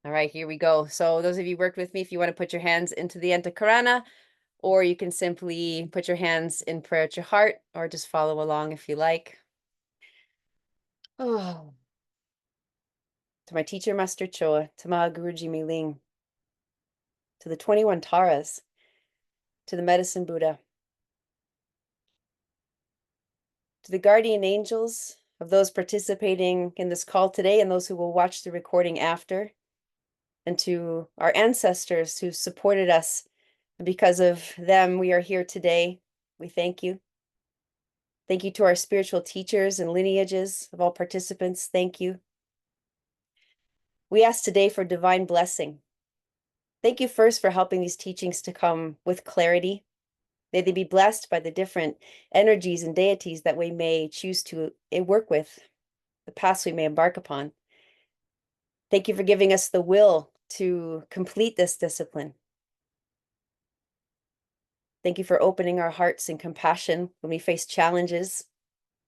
All right, here we go. So those of you who worked with me, if you want to put your hands into the Antakarana, or you can simply put your hands in prayer at your heart, or just follow along if you like. Oh, to my teacher, Master Choa, to Maha Guruji Miling, to the 21 Taras, to the Medicine Buddha, to the guardian angels of those participating in this call today and those who will watch the recording after, and to our ancestors who supported us. And because of them, we are here today. We thank you. Thank you to our spiritual teachers and lineages of all participants. Thank you. We ask today for divine blessing. Thank you first for helping these teachings to come with clarity. May they be blessed by the different energies and deities that we may choose to work with, the paths we may embark upon. Thank you for giving us the will to complete this discipline. Thank you for opening our hearts in compassion when we face challenges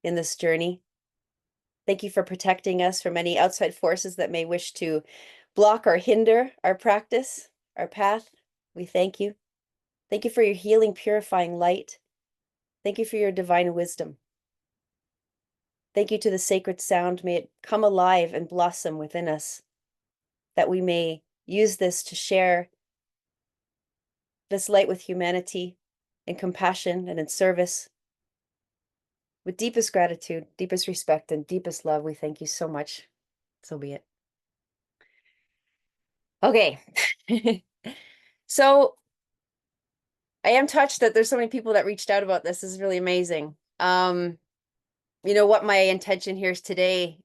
in this journey. Thank you for protecting us from any outside forces that may wish to block or hinder our practice, our path. We thank you. Thank you for your healing, purifying light. Thank you for your divine wisdom. Thank you to the sacred sound. May it come alive and blossom within us, that we may use this to share this light with humanity in compassion and in service. With deepest gratitude, deepest respect, and deepest love, we thank you so much. So be it. Okay. So I am touched that there's so many people that reached out about this. This is really amazing. You know what my intention here is today.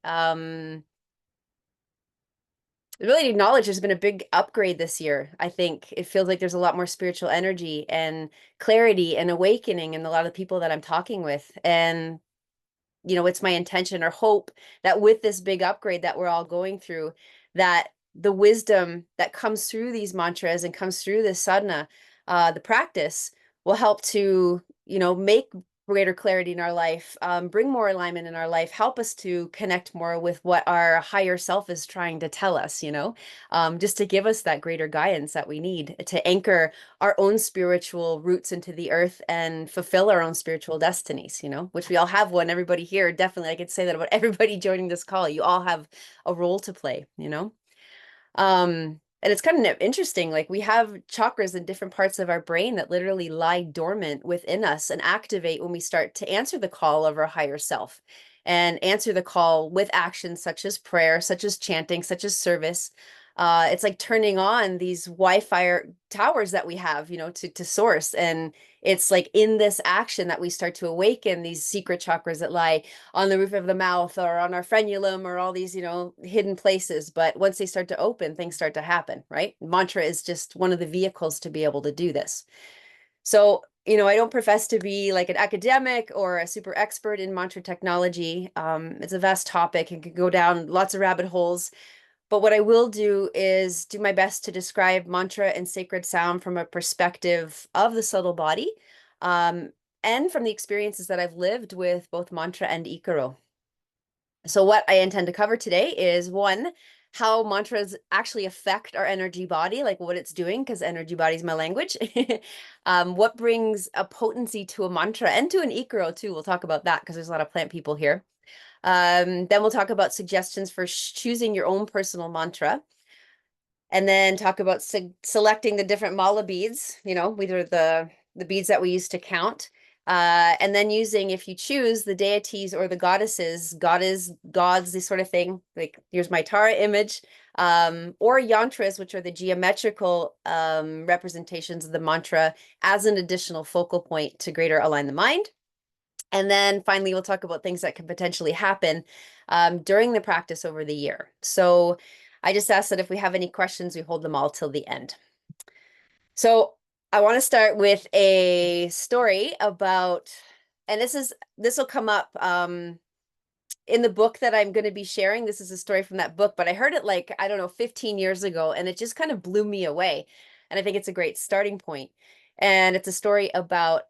Really to acknowledge there's been a big upgrade this year. I think it feels like there's a lot more spiritual energy and clarity and awakening in a lot of people that I'm talking with. And you know, it's my intention or hope that with this big upgrade that we're all going through, that the wisdom that comes through these mantras and comes through this sadhana, the practice, will help to, you know, make greater clarity in our life, bring more alignment in our life, help us to connect more with what our higher self is trying to tell us, you know, just to give us that greater guidance that we need to anchor our own spiritual roots into the earth and fulfill our own spiritual destinies, you know, which we all have one. Everybody here, definitely, I could say that about everybody joining this call. You all have a role to play, you know. And it's kind of interesting, like we have chakras in different parts of our brain that literally lie dormant within us and activate when we start to answer the call of our higher self and answer the call with actions such as prayer, such as chanting, such as service. It's like turning on these Wi-Fi towers that we have, you know, to source. And it's like in this action that we start to awaken these secret chakras that lie on the roof of the mouth or on our frenulum or all these, you know, hidden places. But once they start to open, things start to happen, right? Mantra is just one of the vehicles to be able to do this. So, you know, I don't profess to be like an academic or a super expert in mantra technology. It's a vast topic and could go down lots of rabbit holes. But what I will do is do my best to describe mantra and sacred sound from a perspective of the subtle body, um, and from the experiences that I've lived with both mantra and Ikaro. So what I intend to cover today is one, how mantras actually affect our energy body, like what it's doing, because energy body is my language. What brings a potency to a mantra and to an Ikaro too. We'll talk about that because there's a lot of plant people here. Then we'll talk about suggestions for choosing your own personal mantra. And then talk about selecting the different mala beads, you know, either the beads that we use to count. And then using, if you choose, the deities or the goddesses, gods, this sort of thing. Like here's my Tara image, or yantras, which are the geometrical representations of the mantra as an additional focal point to greater align the mind. And then finally, we'll talk about things that can potentially happen during the practice over the year. So I just ask that if we have any questions, we hold them all till the end. So I want to start with a story about, and this will come up in the book that I'm going to be sharing. This is a story from that book, but I heard it like, I don't know, 15 years ago, and it just kind of blew me away. And I think it's a great starting point. And it's a story about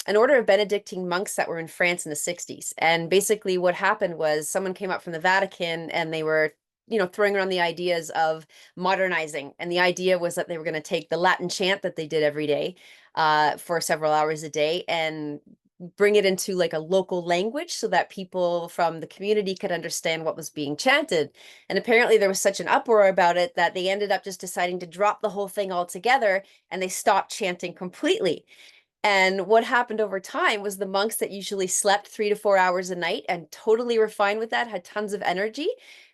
an order of Benedictine monks that were in France in the 60s. And basically what happened was someone came up from the Vatican and they were, throwing around the ideas of modernizing. And the idea was that they were going to take the Latin chant that they did every day for several hours a day and bring it into like a local language so that people from the community could understand what was being chanted. And apparently there was such an uproar about it that they ended up just deciding to drop the whole thing altogether, and they stopped chanting completely. And what happened over time was the monks that usually slept 3 to 4 hours a night and totally were fine with that, had tons of energy,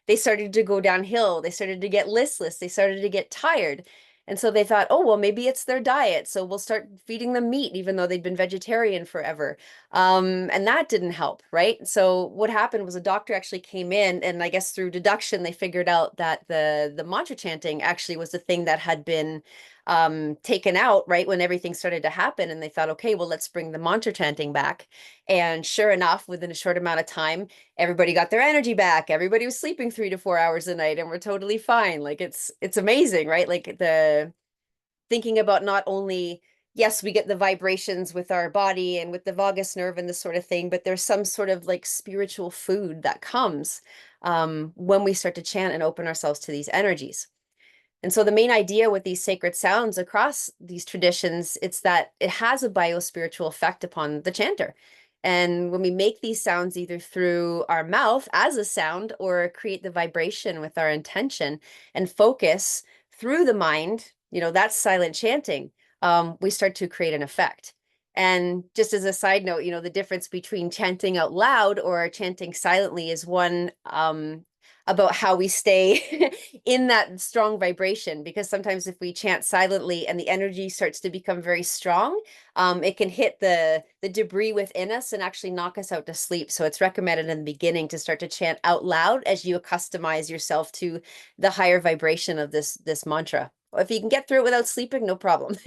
they started to go downhill. They started to get listless. They started to get tired. And so they thought, oh, well, maybe it's their diet. So we'll start feeding them meat, even though they'd been vegetarian forever. And that didn't help, right? So what happened was a doctor actually came in, and I guess through deduction, they figured out that the mantra chanting actually was the thing that had been taken out right when everything started to happen. And they thought, okay, well, let's bring the mantra chanting back. And sure enough, within a short amount of time, everybody got their energy back. Everybody was sleeping 3 to 4 hours a night and we're totally fine. Like it's amazing, right? Like the thinking about not only, yes, we get the vibrations with our body and with the vagus nerve and this sort of thing, but there's some sort of like spiritual food that comes when we start to chant and open ourselves to these energies. And so the main idea with these sacred sounds across these traditions, it's that it has a biospiritual effect upon the chanter. And when we make these sounds either through our mouth as a sound or create the vibration with our intention and focus through the mind, that's silent chanting, we start to create an effect. And just as a side note, the difference between chanting out loud or chanting silently is one about how we stay in that strong vibration, because sometimes if we chant silently and the energy starts to become very strong, it can hit the debris within us and actually knock us out to sleep. So it's recommended in the beginning to start to chant out loud as you accustomize yourself to the higher vibration of this mantra. If you can get through it without sleeping, no problem.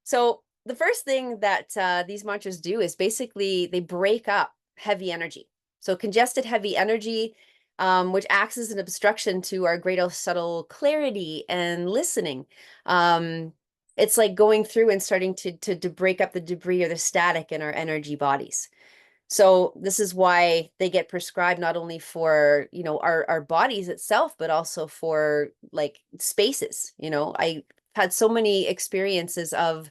So the first thing that these mantras do is basically they break up heavy energy. So congested heavy energy, which acts as an obstruction to our greater subtle clarity and listening. It's like going through and starting to break up the debris or the static in our energy bodies. So this is why they get prescribed not only for, our bodies itself, but also for like spaces. I had so many experiences of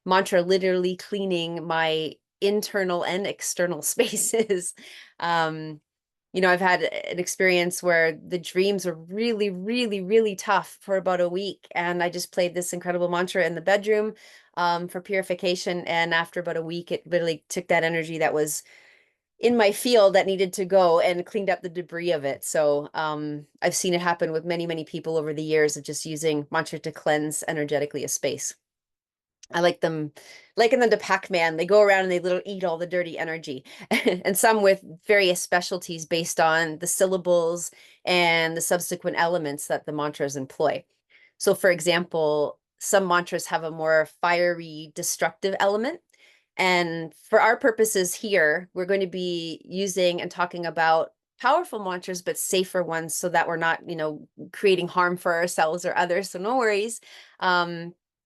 mantra literally cleaning my internal and external spaces. I've had an experience where the dreams were really, really, really tough for about a week. And I just played this incredible mantra in the bedroom for purification. And after about a week, it literally took that energy that was in my field that needed to go and cleaned up the debris of it. So I've seen it happen with many, many people over the years of just using mantra to cleanse energetically a space. I liken them to Pac-Man. They go around and they literally eat all the dirty energy. And some with various specialties based on the syllables and the subsequent elements that the mantras employ. So for example, some mantras have a more fiery, destructive element. And for our purposes here, we're going to be using and talking about powerful mantras, but safer ones so that we're not, creating harm for ourselves or others. So no worries.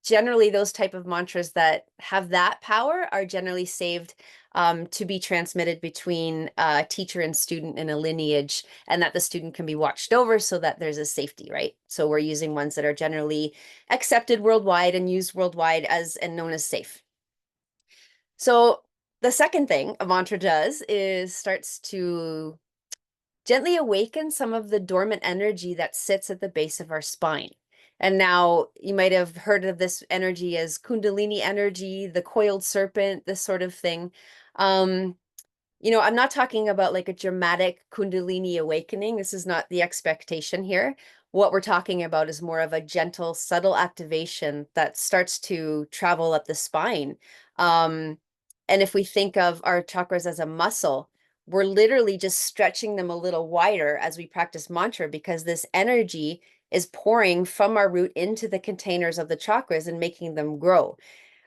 Generally, those type of mantras that have that power are generally saved to be transmitted between teacher and student in a lineage, and that the student can be watched over so that there's a safety, right? So we're using ones that are generally accepted worldwide and used worldwide as and known as safe. So the second thing a mantra does is starts to gently awaken some of the dormant energy that sits at the base of our spine. And now you might have heard of this energy as Kundalini energy, the coiled serpent, this sort of thing. I'm not talking about like a dramatic Kundalini awakening. This is not the expectation here. What we're talking about is more of a gentle, subtle activation that starts to travel up the spine. And if we think of our chakras as a muscle, we're literally just stretching them a little wider as we practice mantra, because this energy is pouring from our root into the containers of the chakras and making them grow.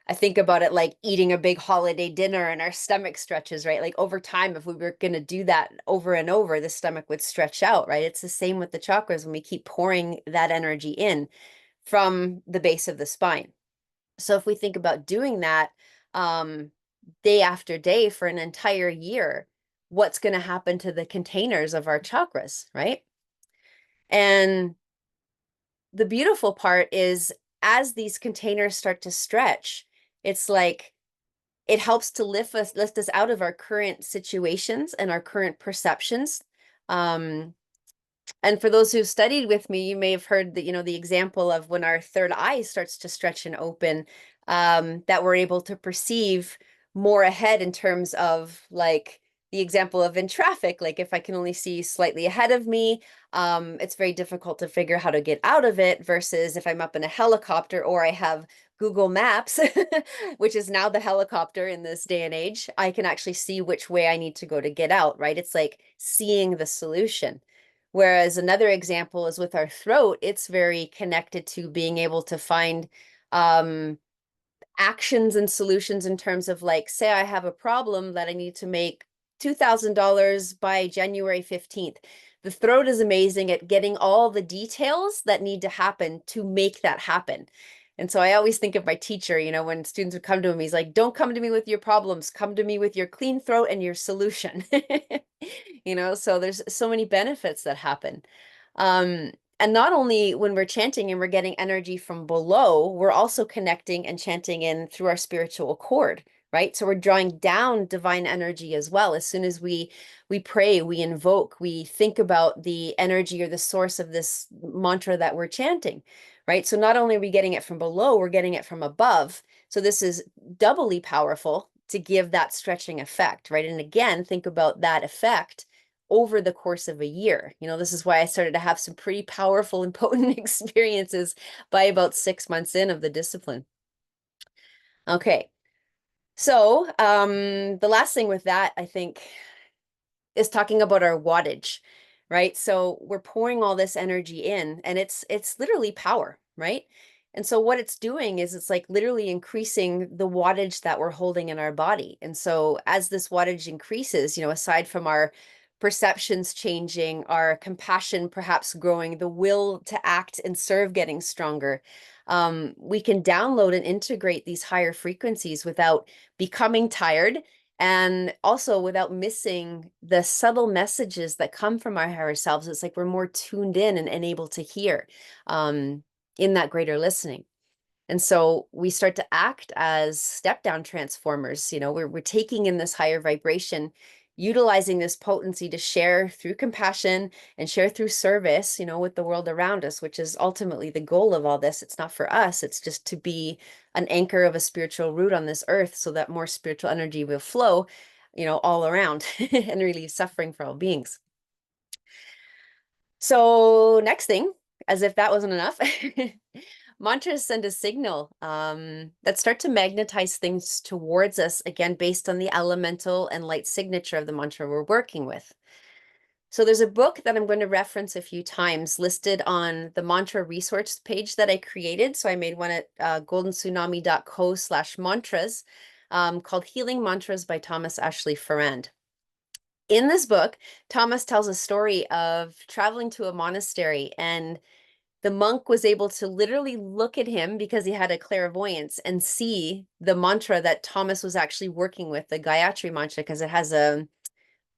I think about it like eating a big holiday dinner and our stomach stretches, right? Like over time, if we were going to do that over and over, the stomach would stretch out, right? It's the same with the chakras when we keep pouring that energy in from the base of the spine. So if we think about doing that day after day for an entire year, what's going to happen to the containers of our chakras, right? And the beautiful part is as these containers start to stretch, it's like it helps to lift us out of our current situations and our current perceptions. Um, and for those who've studied with me, you may have heard that, the example of when our third eye starts to stretch and open, that we're able to perceive more ahead in terms of like the example of in traffic. Like if I can only see slightly ahead of me, it's very difficult to figure how to get out of it versus if I'm up in a helicopter or I have Google Maps, which is now the helicopter in this day and age, I can actually see which way I need to go to get out, right? It's like seeing the solution. Whereas another example is with our throat, it's very connected to being able to find um, actions and solutions in terms of like, say I have a problem that I need to make $2,000 by January 15th. The throat is amazing at getting all the details that need to happen to make that happen. And so I always think of my teacher, when students would come to him, he's like, don't come to me with your problems, come to me with your clean throat and your solution. So there's so many benefits that happen. Um, and not only when we're chanting and we're getting energy from below, we're also connecting and chanting in through our spiritual cord, right? So we're drawing down divine energy as well. As soon as we pray, we invoke, we think about the energy or the source of this mantra that we're chanting, right? So not only are we getting it from below, we're getting it from above. So this is doubly powerful to give that stretching effect, right? And again, think about that effect over the course of a year. This is why I started to have some pretty powerful and potent experiences by about 6 months in of the discipline. Okay. So, the last thing with that, I think, is talking about our wattage, right? So we're pouring all this energy in and it's literally power, right? And so what it's doing is it's like literally increasing the wattage that we're holding in our body. And so as this wattage increases, aside from our perceptions changing, our compassion perhaps growing, the will to act and serve getting stronger, we can download and integrate these higher frequencies without becoming tired and also without missing the subtle messages that come from our higher selves. It's like we're more tuned in and able to hear um, in that greater listening. And so we start to act as step down transformers. We're taking in this higher vibration, utilizing this potency to share through compassion and share through service, with the world around us, which is ultimately the goal of all this. It's not for us, it's just to be an anchor of a spiritual root on this earth so that more spiritual energy will flow, all around and relieve suffering for all beings. So next thing, as if that wasn't enough, mantras send a signal that start to magnetize things towards us, again, based on the elemental and light signature of the mantra we're working with. So there's a book that I'm going to reference a few times listed on the mantra resource page that I created. So I made one at goldentsunami.co/mantras called Healing Mantras by Thomas Ashley Farrand. In this book, Thomas tells a story of traveling to a monastery, and the monk was able to literally look at him because he had a clairvoyance and see the mantra that Thomas was actually working with, the Gayatri mantra, because it has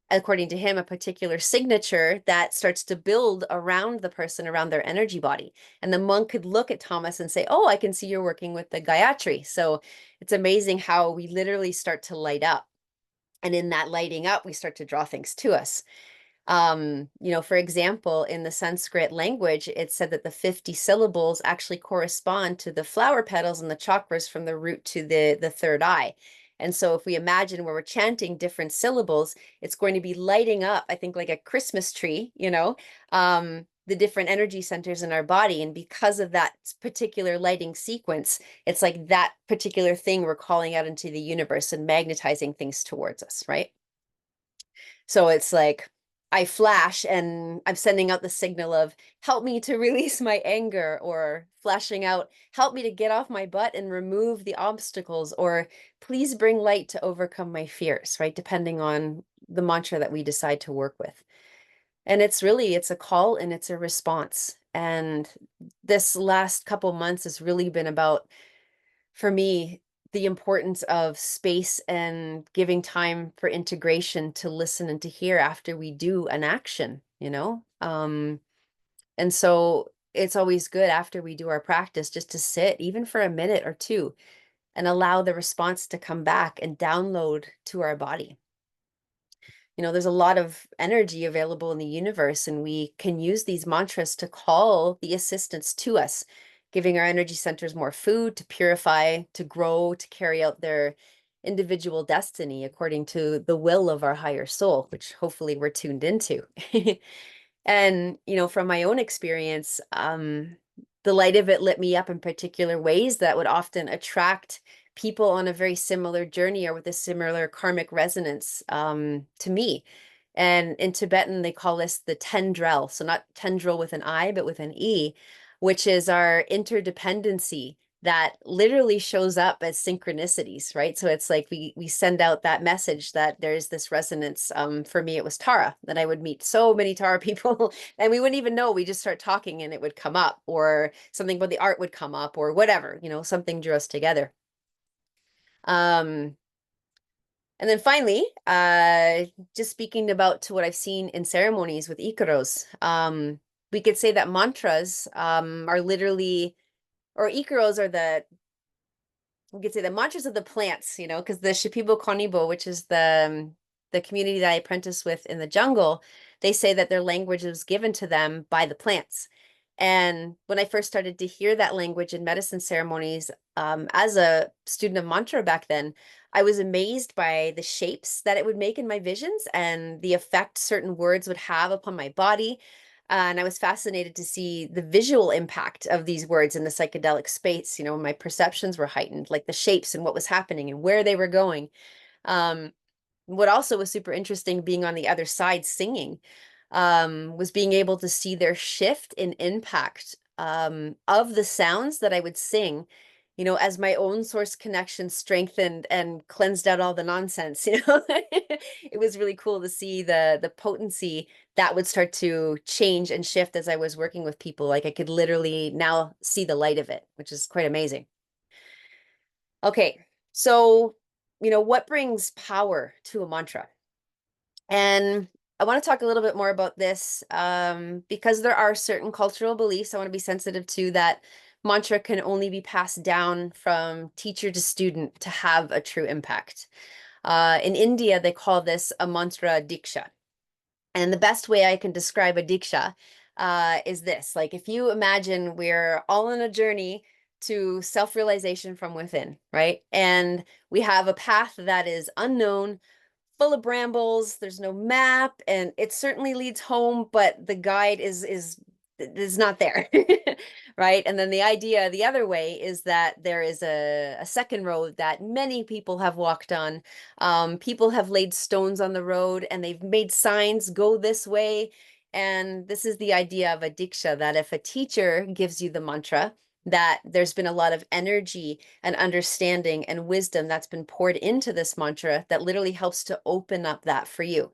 according to him, a particular signature that starts to build around the person, around their energy body. And the monk could look at Thomas and say, oh, I can see you're working with the Gayatri. So it's amazing how we literally start to light up. And in that lighting up, we start to draw things to us. For example, in the Sanskrit language, it said that the 50 syllables actually correspond to the flower petals and the chakras from the root to the third eye. And so if we imagine where we're chanting different syllables, it's going to be lighting up, I think, like a Christmas tree, the different energy centers in our body. And because of that particular lighting sequence, it's like that particular thing we're calling out into the universe and magnetizing things towards us, right? So it's like I flash and I'm sending out the signal of help me to release my anger, or flashing out, help me to get off my butt and remove the obstacles, or please bring light to overcome my fears, right? Depending on the mantra that we decide to work with. And it's a call and it's a response. And this last couple months has really been about, for me, the importance of space and giving time for integration to listen and to hear after we do an action, And so it's always good after we do our practice just to sit, even for a minute or two, and allow the response to come back and download to our body. There's a lot of energy available in the universe, and we can use these mantras to call the assistance to us, giving our energy centers more food to purify, to grow, to carry out their individual destiny according to the will of our higher soul, which hopefully we're tuned into. And, from my own experience, the light of it lit me up in particular ways that would often attract people on a very similar journey or with a similar karmic resonance to me. And in Tibetan, they call this the tendril. So not tendril with an I, but with an E, which is our interdependency that literally shows up as synchronicities, right? So it's like we send out that message that there's this resonance. For me, it was Tara, that I would meet so many Tara people and we wouldn't even know. We just start talking and it would come up, or something about the art would come up, or whatever, something drew us together. Um, and then finally, just speaking about to what I've seen in ceremonies with Ikaros, we could say that mantras are literally, or Ikaros are we could say the mantras of the plants, because the Shipibo Konibo, which is the community that I apprenticed with in the jungle, they say that their language was given to them by the plants. And when I first started to hear that language in medicine ceremonies, as a student of mantra back then, I was amazed by the shapes that it would make in my visions and the effect certain words would have upon my body. And I was fascinated to see the visual impact of these words in the psychedelic space. My perceptions were heightened, like the shapes and what was happening and where they were going. Um, what also was super interesting being on the other side singing was being able to see their shift in impact of the sounds that I would sing, as my own source connection strengthened and cleansed out all the nonsense. It was really cool to see the potency that would start to change and shift as I was working with people. Like I could literally now see the light of it, which is quite amazing. Okay, so what brings power to a mantra? And I want to talk a little bit more about this because there are certain cultural beliefs I want to be sensitive to, that mantra can only be passed down from teacher to student to have a true impact. In India, they call this a mantra diksha. And the best way I can describe a diksha is this. Like if you imagine we're all on a journey to self-realization from within, right? And we have a path that is unknown, full of brambles, there's no map, and it certainly leads home, but the guide is not there. Right? And then the idea the other way is that there is a second road that many people have walked on. People have laid stones on the road and they've made signs, go this way. And this is the idea of a diksha, that if a teacher gives you the mantra, that there's been a lot of energy and understanding and wisdom that's been poured into this mantra that literally helps to open up that for you.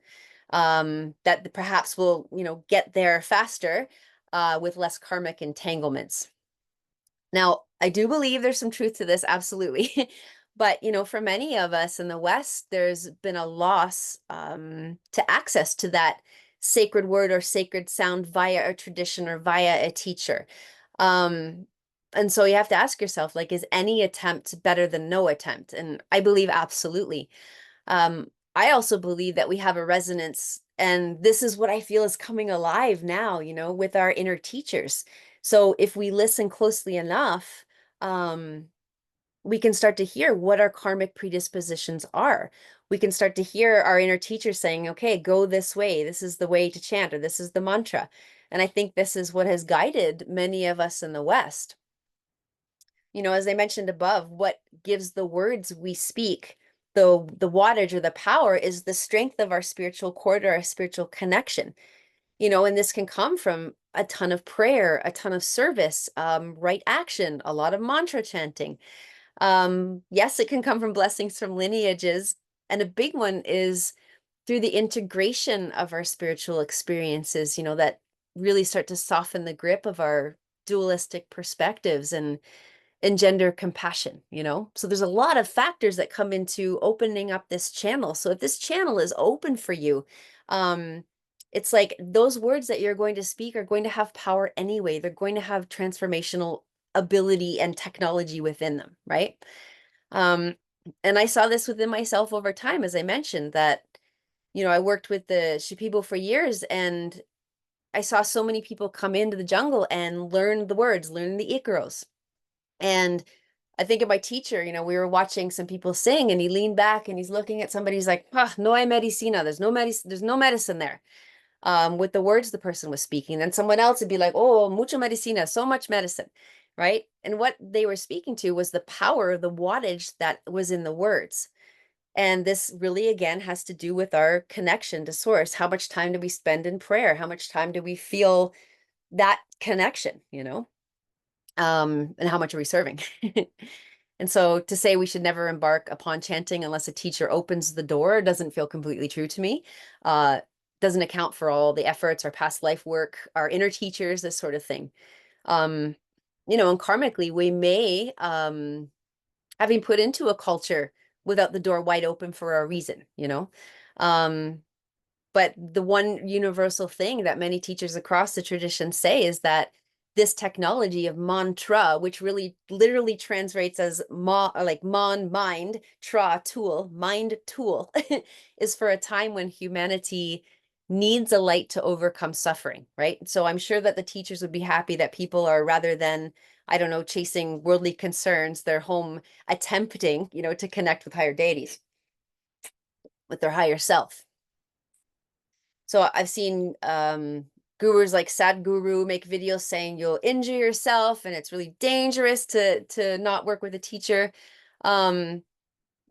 That perhaps will, get there faster with less karmic entanglements. Now, I do believe there's some truth to this, absolutely. But, for many of us in the West, there's been a loss to access to that sacred word or sacred sound via a tradition or via a teacher. And so you have to ask yourself, like, is any attempt better than no attempt? And I believe absolutely. I also believe that we have a resonance, and this is what I feel is coming alive now, with our inner teachers. So if we listen closely enough, we can start to hear what our karmic predispositions are. We can start to hear our inner teacher saying, okay, go this way. This is the way to chant, or this is the mantra. And I think this is what has guided many of us in the West. As I mentioned above, what gives the words we speak the wattage or the power is the strength of our spiritual cord or our spiritual connection. And this can come from a ton of prayer, a ton of service, right action, a lot of mantra chanting. Yes, it can come from blessings from lineages. And a big one is through the integration of our spiritual experiences, that really start to soften the grip of our dualistic perspectives and engender compassion. So there's a lot of factors that come into opening up this channel. So if this channel is open for you, um it's like those words that you're going to speak are going to have power anyway. They're going to have transformational ability and technology within them, right? Um, and I saw this within myself over time, as I mentioned, that, I worked with the Shipibo for years, and I saw so many people come into the jungle and learn the words, learn the Ikaros. And I think of my teacher, we were watching some people sing, and he leaned back and he's looking at somebody, he's like, no hay medicina, there's no medicine there. With the words the person was speaking. Then someone else would be like, oh, mucho medicina, so much medicine, right? And what they were speaking to was the power, the wattage that was in the words. And this really, again, has to do with our connection to source. How much time do we spend in prayer? How much time do we feel that connection, and how much are we serving? And so to say we should never embark upon chanting unless a teacher opens the door doesn't feel completely true to me. Uh, doesn't account for all the efforts, our past life work, our inner teachers, this sort of thing. Um, and karmically, we may, having put into a culture without the door wide open for a reason, Um, but the one universal thing that many teachers across the tradition say is that this technology of mantra, which really literally translates as like mon, mind, tra, tool, mind tool, is for a time when humanity needs a light to overcome suffering, right? So I'm sure that the teachers would be happy that people are, rather than, I don't know, chasing worldly concerns, they're home attempting, to connect with higher deities, with their higher self. So I've seen gurus like Sadhguru make videos saying you'll injure yourself and it's really dangerous to not work with a teacher. Um,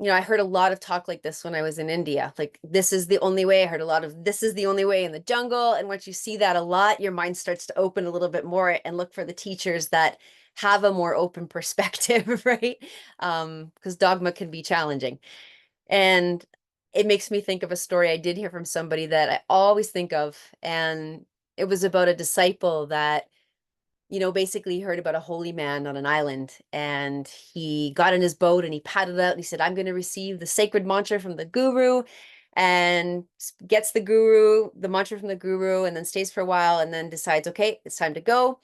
I heard a lot of talk like this when I was in India. Like, this is the only way. I heard a lot of this is the only way in the jungle. And once you see that a lot, your mind starts to open a little bit more and look for the teachers that have a more open perspective, right? Because dogma can be challenging. And it makes me think of a story I did hear from somebody that I always think of. And it was about a disciple that, basically heard about a holy man on an island. And he got in his boat and he paddled out and he said, I'm going to receive the sacred mantra from the guru, and gets the mantra from the guru, and then stays for a while and then decides, okay, it's time to go.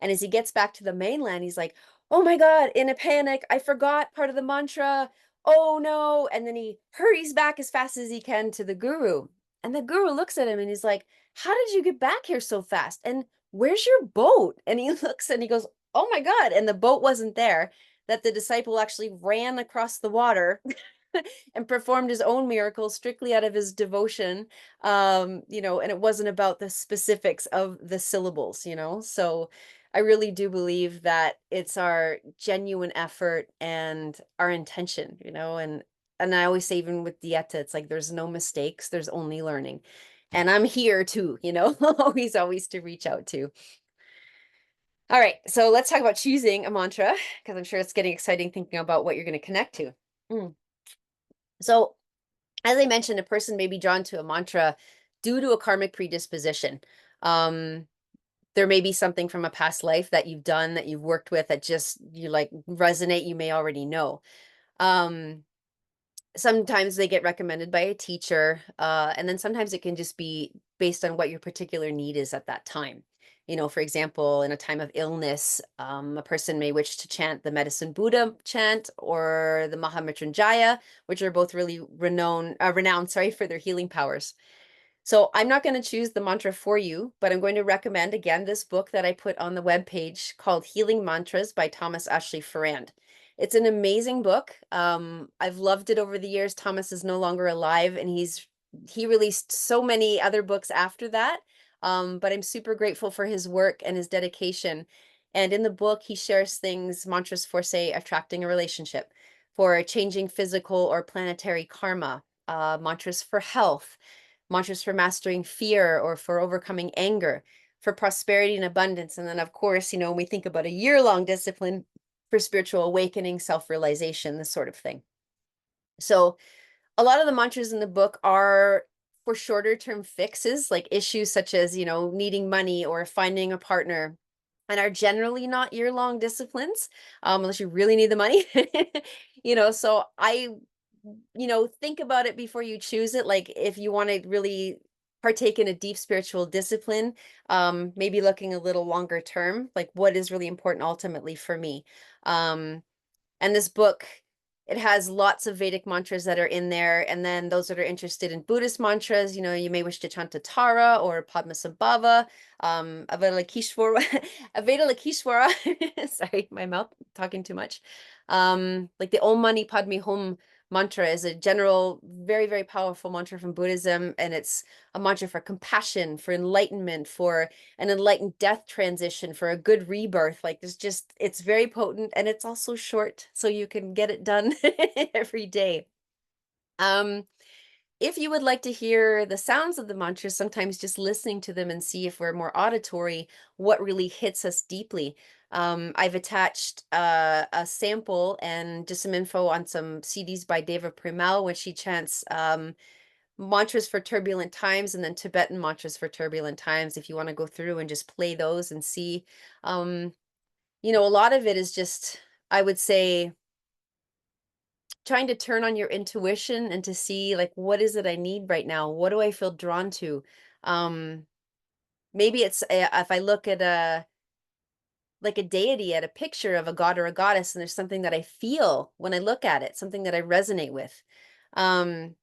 And as he gets back to the mainland, he's like, oh my God, in a panic, I forgot part of the mantra. Oh no. And then he hurries back as fast as he can to the guru. And the guru looks at him and he's like, how did you get back here so fast? And where's your boat? And he looks and he goes, oh my God. And the boat wasn't there, that the disciple actually ran across the water and performed his own miracles strictly out of his devotion. And it wasn't about the specifics of the syllables, So I really do believe that it's our genuine effort and our intention, and I always say, even with dieta, it's like there's no mistakes, there's only learning. And I'm here too, always to reach out to. All right, so let's talk about choosing a mantra, because I'm sure it's getting exciting thinking about what you're going to connect to. So, as I mentioned, a person may be drawn to a mantra due to a karmic predisposition. There may be something from a past life that you've done, that you've worked with, that just you like resonate, you may already know. Sometimes they get recommended by a teacher, and then sometimes it can just be based on what your particular need is at that time. For example, in a time of illness, a person may wish to chant the Medicine Buddha chant or the Mahamrityunjaya, which are both really renowned, for their healing powers. So I'm not going to choose the mantra for you, but I'm going to recommend again this book that I put on the webpage called Healing Mantras by Thomas Ashley Farrand. It's an amazing book. I've loved it over the years. Thomas is no longer alive, and he released so many other books after that. But I'm super grateful for his work and his dedication. And in the book, he shares things, mantras for, say, attracting a relationship, for changing physical or planetary karma, mantras for health, mantras for mastering fear or for overcoming anger, for prosperity and abundance. And then, of course, when we think about a year-long discipline, for spiritual awakening, self-realization, this sort of thing. So a lot of the mantras in the book are for shorter term fixes, like issues such as, needing money or finding a partner, and are generally not year-long disciplines, unless you really need the money. So I think about it before you choose it. Like, if you want to really partake in a deep spiritual discipline, maybe looking a little longer term, like what is really important ultimately for me. Um, and this book, it has lots of Vedic mantras that are in there. And then those that are interested in Buddhist mantras, you may wish to chant a Tara or Padmasambhava, Avalokiteshvara, Avalokiteshvara. Sorry, my mouth talking too much. Like the Om Mani Padme Hum mantra is a general, very, very powerful mantra from Buddhism. And it's a mantra for compassion, for enlightenment, for an enlightened death transition, for a good rebirth. Like it's very potent, and it's also short, so you can get it done every day. If you would like to hear the sounds of the mantras, sometimes just listening to them and see if we're more auditory, what really hits us deeply. I've attached a sample and just some info on some CDs by Deva Premal when she chants mantras for turbulent times, and then Tibetan mantras for turbulent times, if you want to go through and just play those and see. A lot of it is just, I would say, trying to turn on your intuition and to see, like, what is it I need right now? What do I feel drawn to? Um, Maybe it's if I look at a deity, at a picture of a god or a goddess, and there's something that I feel when I look at it, something that I resonate with. Um,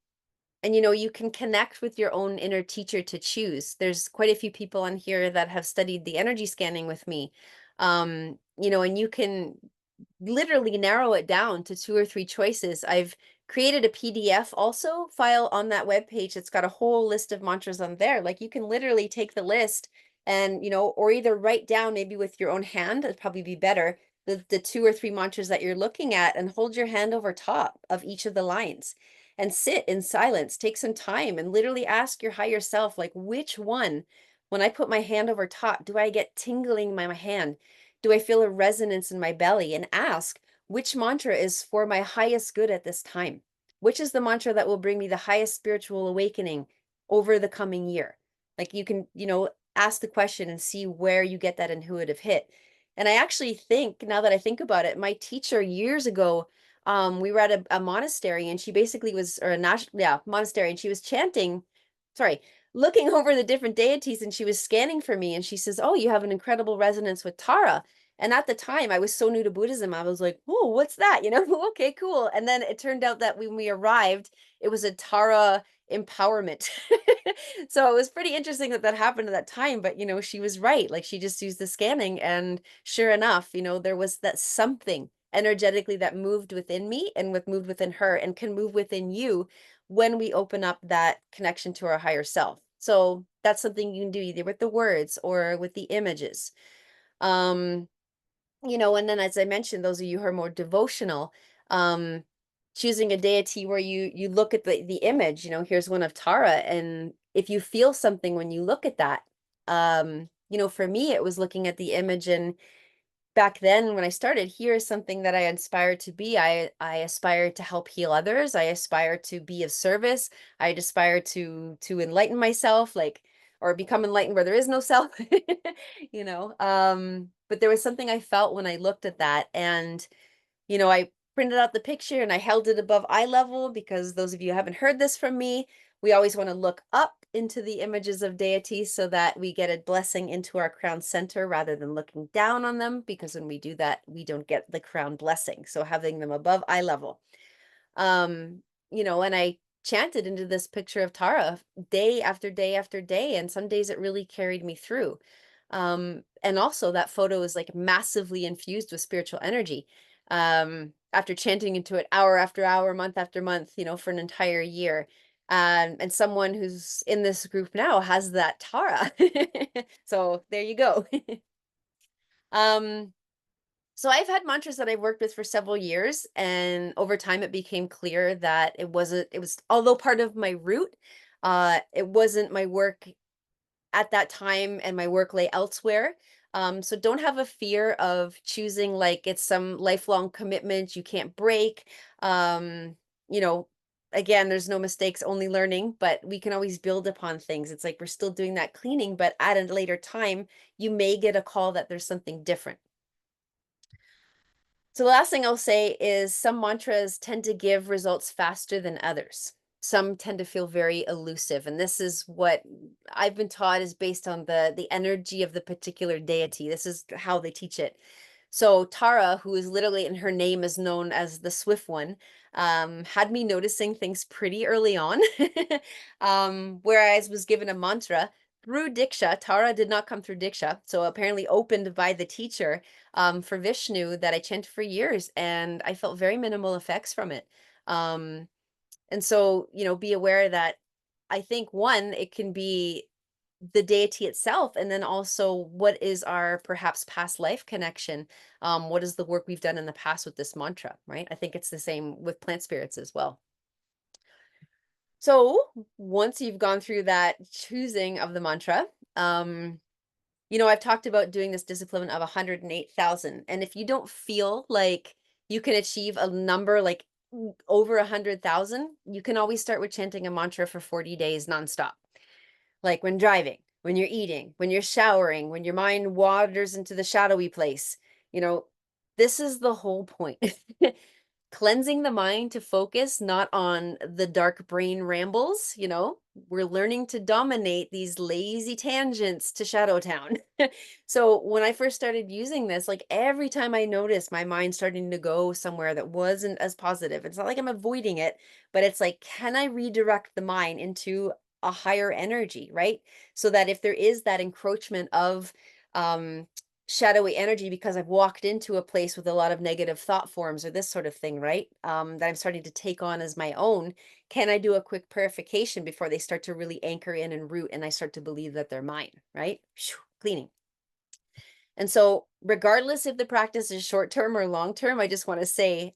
And you can connect with your own inner teacher to choose. There's quite a few people on here that have studied the energy scanning with me. And you can literally narrow it down to 2 or 3 choices. I've created a PDF also file on that web page. It's got a whole list of mantras on there. Like you can literally take the list and, or either write down maybe with your own hand, it'd probably be better, the 2 or 3 mantras that you're looking at, and hold your hand over top of each of the lines and sit in silence. Take some time and literally ask your higher self, like, which one, when I put my hand over top, do I get tingling in my hand? Do I feel a resonance in my belly? And ask, which mantra is for my highest good at this time? Which is the mantra that will bring me the highest spiritual awakening over the coming year? Like you can, ask the question and see where you get that intuitive hit. And I actually think, now that I think about it, my teacher years ago, we were at a monastery, and she basically was, or a national, yeah, monastery, and she was chanting, sorry, looking over the different deities, and she was scanning for me, and she says, "Oh, you have an incredible resonance with Tara." And at the time, I was so new to Buddhism, I was like, "Oh, what's that?" Okay, cool. And then it turned out that when we arrived, it was a Tara empowerment. So it was pretty interesting that that happened at that time, but she was right. Like she just used the scanning, and sure enough, there was that something energetically that moved within me and moved within her, and can move within you when we open up that connection to our higher self. So that's something you can do either with the words or with the images. Um, and then, as I mentioned, those of you who are more devotional, um, choosing a deity where you look at the image, here's one of Tara, and if you feel something when you look at that, for me, it was looking at the image, and back then when I started, here is something that I aspire to be. I aspire to help heal others. I aspire to be of service. I aspire to enlighten myself, like, or become enlightened where there is no self. But there was something I felt when I looked at that, and I printed out the picture and I held it above eye level, because those of you who haven't heard this from me, we always want to look up into the images of deities so that we get a blessing into our crown center rather than looking down on them, because when we do that, we don't get the crown blessing. So having them above eye level. And I chanted into this picture of Tara day after day after day, and some days it really carried me through. And also that photo is like massively infused with spiritual energy. After chanting into it hour after hour, month after month, for an entire year. And someone who's in this group now has that Tara. So there you go. um, so I've had mantras that I've worked with for several years, and over time it became clear that it was, although part of my root, it wasn't my work at that time, and my work lay elsewhere. So don't have a fear of choosing like it's some lifelong commitment you can't break. You know, again, there's no mistakes, only learning, but we can always build upon things. It's like we're still doing that cleaning, but at a later time, you may get a call that there's something different. So the last thing I'll say is some mantras tend to give results faster than others. some tend to feel very elusive, and this is what I've been taught is based on the energy of the particular deity. This is how they teach it. So Tara, who is literally in her name is known as the Swift One, had me noticing things pretty early on, where I was given a mantra through Diksha. Tara did not come through Diksha, so apparently opened by the teacher, for Vishnu, that I chanted for years, and I felt very minimal effects from it. Um, and so, be aware that I think one, it can be the deity itself, and then also what is our perhaps past life connection? What is the work we've done in the past with this mantra, right? I think it's the same with plant spirits as well. So once you've gone through that choosing of the mantra, um, I've talked about doing this discipline of 108,000. And if you don't feel like you can achieve a number like over 100,000, you can always start with chanting a mantra for 40 days nonstop. Like when driving, when you're eating, when you're showering, when your mind wanders into the shadowy place. You know, this is the whole point. Cleansing the mind to focus not on the dark brain rambles. We're learning to dominate these lazy tangents to Shadow Town. So when I first started using this, like every time I noticed my mind starting to go somewhere that wasn't as positive, it's not like I'm avoiding it, but it's like, can I redirect the mind into a higher energy, right? So that if there is that encroachment of um shadowy energy because I've walked into a place with a lot of negative thought forms or this sort of thing, right? That I'm starting to take on as my own. Can I do a quick purification before they start to really anchor in and root and I start to believe that they're mine, right? Cleaning. And so, regardless if the practice is short term or long term, I just want to say,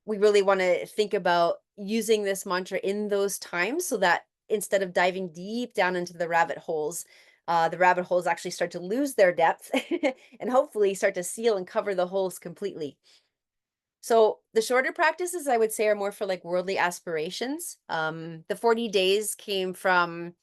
we really want to think about using this mantra in those times so that instead of diving deep down into the rabbit holes actually start to lose their depth and hopefully start to seal and cover the holes completely. So the shorter practices I would say are more for like worldly aspirations. The 40 days came from,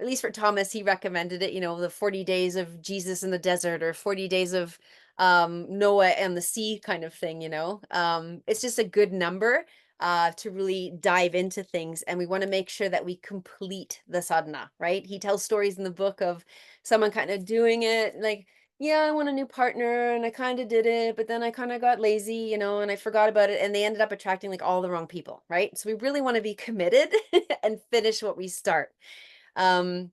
at least for Thomas, he recommended it, the 40 days of Jesus in the desert or 40 days of Noah and the sea kind of thing, It's just a good number to really dive into things. And we want to make sure that we complete the sadhana, right? He tells stories in the book of someone kind of doing it like, yeah, I want a new partner and I kind of did it, but then I kind of got lazy, and I forgot about it and they ended up attracting like all the wrong people, right? So we really want to be committed and finish what we start. Um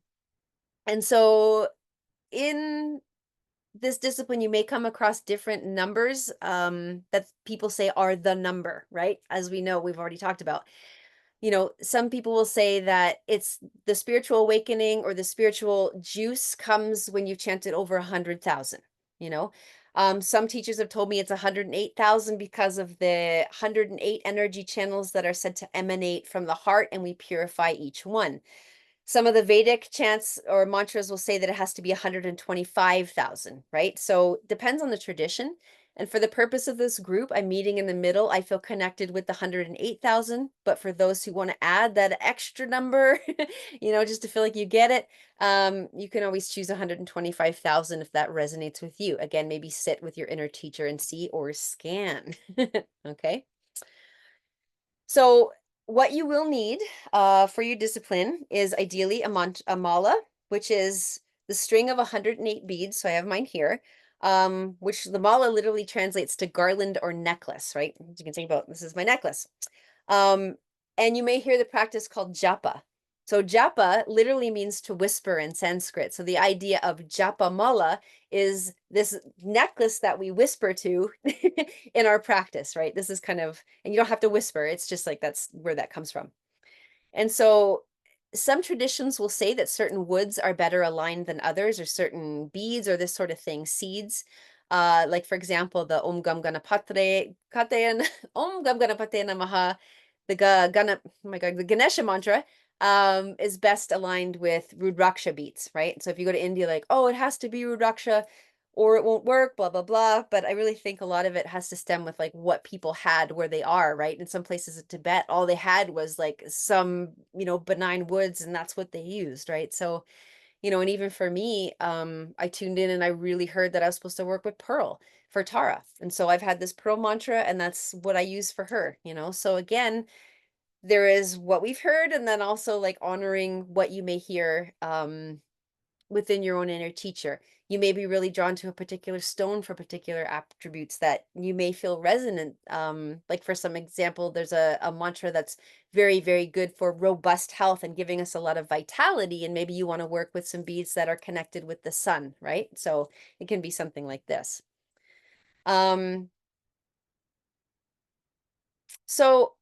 and so in this discipline you may come across different numbers that people say are the number, right? As we know, we've already talked about. Some people will say that it's the spiritual awakening or the spiritual juice comes when you've chanted over 100,000, you know. Some teachers have told me it's 108,000 because of the 108 energy channels that are said to emanate from the heart, and we purify each one. Some of the Vedic chants or mantras will say that it has to be 125,000, right? So depends on the tradition. And for the purpose of this group, I'm meeting in the middle. I feel connected with the 108,000. But for those who want to add that extra number, just to feel like you get it, you can always choose 125,000 if that resonates with you. Again, maybe sit with your inner teacher and see or scan. Okay. So what you will need for your discipline is ideally a mala, which is the string of 108 beads. So I have mine here, which the mala literally translates to garland or necklace, right? As you can think about, this is my necklace. Um, and you may hear the practice called japa. So japa literally means to whisper in Sanskrit. So the idea of japa mala is this necklace that we whisper to in our practice, right? This is kind of, and you don't have to whisper. It's just like that's where that comes from. And so some traditions will say that certain woods are better aligned than others, or certain beads or this sort of thing, seeds. Like for example, the Om Gum Ganapatayei Namaha, the Ganesha mantra is best aligned with Rudraksha beats, right? So if you go to India, like, oh, it has to be Rudraksha or it won't work, blah, blah, blah. But I really think a lot of it has to stem with like what people had where they are, right? In some places in Tibet, all they had was like some, benign woods, and that's what they used, right? So, and even for me, I tuned in and I really heard that I was supposed to work with Pearl for Tara. And so I've had this Pearl mantra, and that's what I use for her, So again, there is what we've heard, and then also like honoring what you may hear within your own inner teacher. You may be really drawn to a particular stone for particular attributes that you may feel resonant. Like for some example, there's a mantra that's very, very good for robust health and giving us a lot of vitality. And maybe you want to work with some beads that are connected with the sun, right? So it can be something like this. Um, so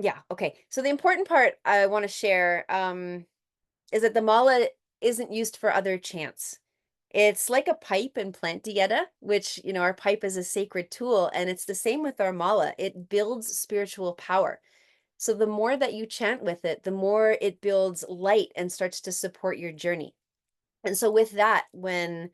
yeah, okay. So the important part I want to share is that the mala isn't used for other chants. It's like a pipe in plant dieta, which, our pipe is a sacred tool, and it's the same with our mala. It builds spiritual power. So the more that you chant with it, the more it builds light and starts to support your journey. And so with that, when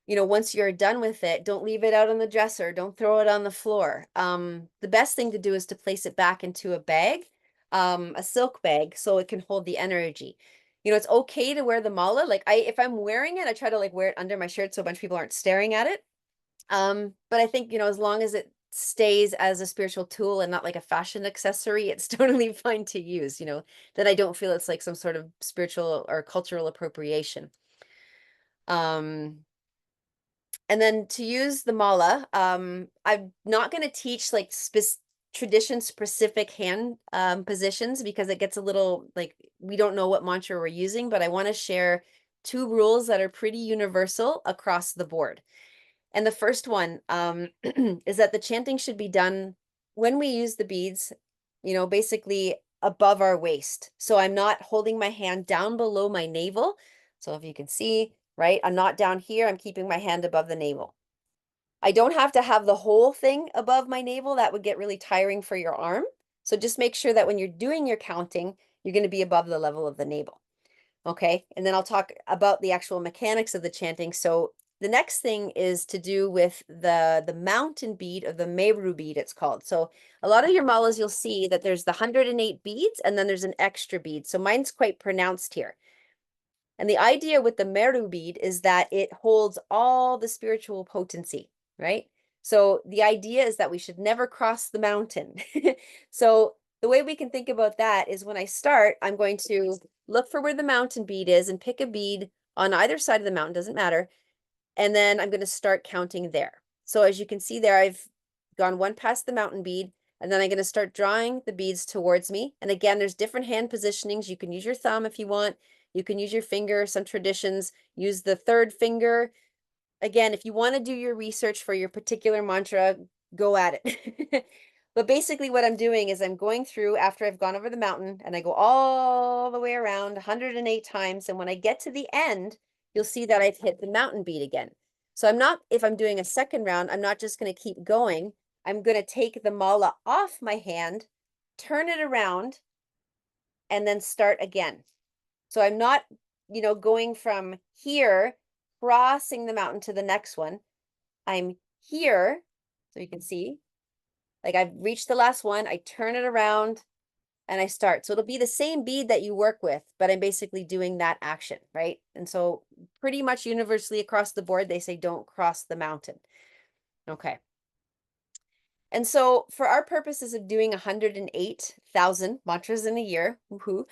once you're done with it, don't leave it out on the dresser. Don't throw it on the floor. The best thing to do is to place it back into a bag, a silk bag, so it can hold the energy. It's okay to wear the mala. Like if I'm wearing it, I try to like wear it under my shirt so a bunch of people aren't staring at it. But I think, as long as it stays as a spiritual tool and not like a fashion accessory, it's totally fine to use, that I don't feel it's like some sort of spiritual or cultural appropriation. Um, And then to use the mala, I'm not going to teach like tradition specific hand positions because it gets a little like we don't know what mantra we're using, but I want to share two rules that are pretty universal across the board. And the first one is that the chanting should be done when we use the beads, basically above our waist. So I'm not holding my hand down below my navel. So if you can see, right, I'm not down here, I'm keeping my hand above the navel. I don't have to have the whole thing above my navel. That would get really tiring for your arm. So just make sure that when you're doing your counting, you're going to be above the level of the navel. Okay. And then I'll talk about the actual mechanics of the chanting. So the next thing is to do with the mountain bead or the Meru bead, it's called. So a lot of your malas, you'll see that there's the 108 beads and then there's an extra bead. So mine's quite pronounced here. And the idea with the Meru bead is that it holds all the spiritual potency, right? So the idea is that we should never cross the mountain. So the way we can think about that is when I start, I'm going to look for where the mountain bead is and pick a bead on either side of the mountain, doesn't matter. And then I'm going to start counting there. So as you can see there, I've gone one past the mountain bead, and then I'm going to start drawing the beads towards me. And again, there's different hand positionings. You can use your thumb if you want. You can use your finger. Some traditions use the third finger. Again, if you want to do your research for your particular mantra, go at it. But basically what I'm doing is I'm going through after I've gone over the mountain and I go all the way around 108 times. And when I get to the end, you'll see that I've hit the mountain beat again. So if I'm doing a second round, I'm not just going to keep going. I'm going to take the mala off my hand, turn it around, and then start again. So I'm not, going from here, crossing the mountain to the next one. I'm here, so you can see, like I've reached the last one, I turn it around and I start. So it'll be the same bead that you work with, but I'm basically doing that action, right? And so pretty much universally across the board, they say don't cross the mountain. Okay. And so for our purposes of doing 108,000 mantras in a year, woohoo,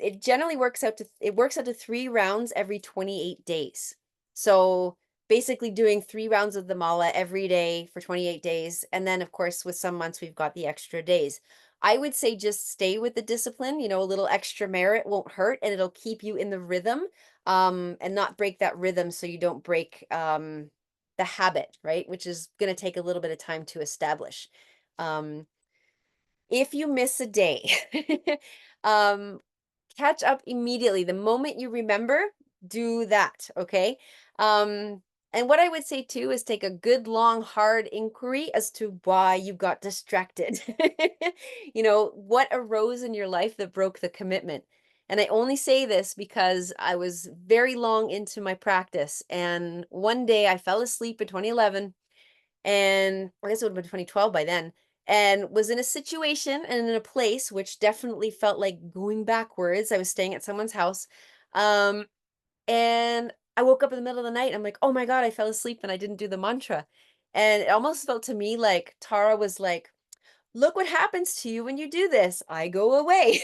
it generally works out to 3 rounds every 28 days. So basically doing 3 rounds of the mala every day for 28 days. And then of course, with some months, we've got the extra days. I would say just stay with the discipline, a little extra merit won't hurt and it'll keep you in the rhythm, and not break that rhythm so you don't break, the habit, right? Which is going to take a little bit of time to establish. Um, if you miss a day, um, catch up immediately. The moment you remember, do that. Okay. Um, and what I would say too is take a good, long, hard inquiry as to why you got distracted. What arose in your life that broke the commitment? And I only say this because I was very long into my practice. And one day I fell asleep in 2011, and I guess it would have been 2012 by then, and was in a situation and in a place which definitely felt like going backwards. I was staying at someone's house. Um, and I woke up in the middle of the night. And I'm like, oh my God, I fell asleep and I didn't do the mantra. And it almost felt to me like Tara was like, look what happens to you when you do this. I go away.